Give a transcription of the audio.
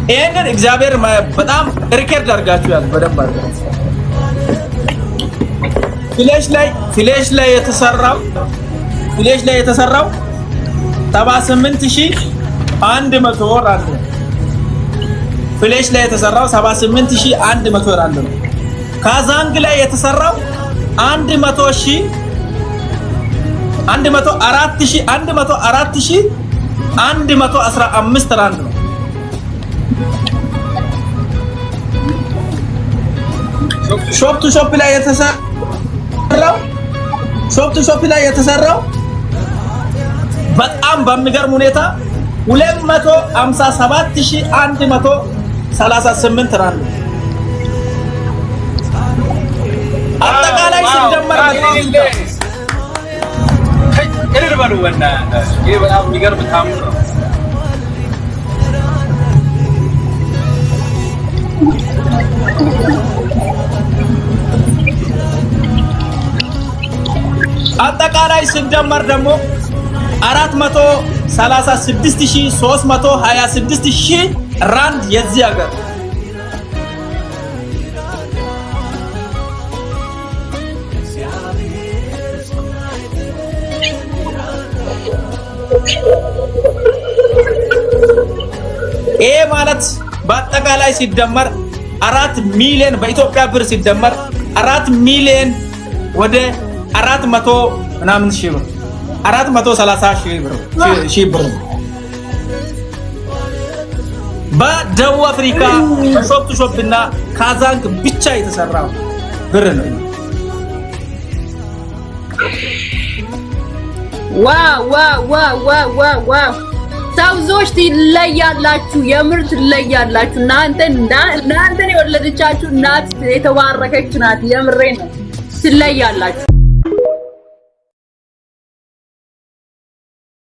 ይሄንን እግዚአብሔር በጣም ሪከርድ አድርጋችሁ ያዝ በደንብ አድርጋችሁ ፍሌሽ ላይ የተሰራው 78100 ራንድ ፍሌሽ ላይ የተሰራው 78100 ራንድ ነው። ካዛንግ ላይ የተሰራው 104115 ራንድ ነው። ሾፕ ቱ ሾፕ ላይ የተሰራው በጣም በሚገርም ሁኔታ 257138 ራንድ ነው። አጠቃላይ ሲደመር ይሄ በጣም የሚገርም ታምር ነው። አጠቃላይ ሲደመር ደግሞ 436326 ራንድ የዚህ ሀገር ይሄ ማለት በአጠቃላይ ሲደመር 4 ሚሊዮን በኢትዮጵያ ብር ሲደመር 4 ሚሊዮን ወደ 400 ምናምን ሺህ ብር 430 ሺህ ብር በደቡብ አፍሪካ ሾፕ ቱ ሾፕ እና ካዛንግ ብቻ የተሰራ ብር ነው። ዋው ሳውዞች ትለያላችሁ፣ የምር ትለያላችሁ። እናንተን የወለደቻችሁ እናት የተባረከች ናት። የምሬ ነው፣ ትለያላችሁ።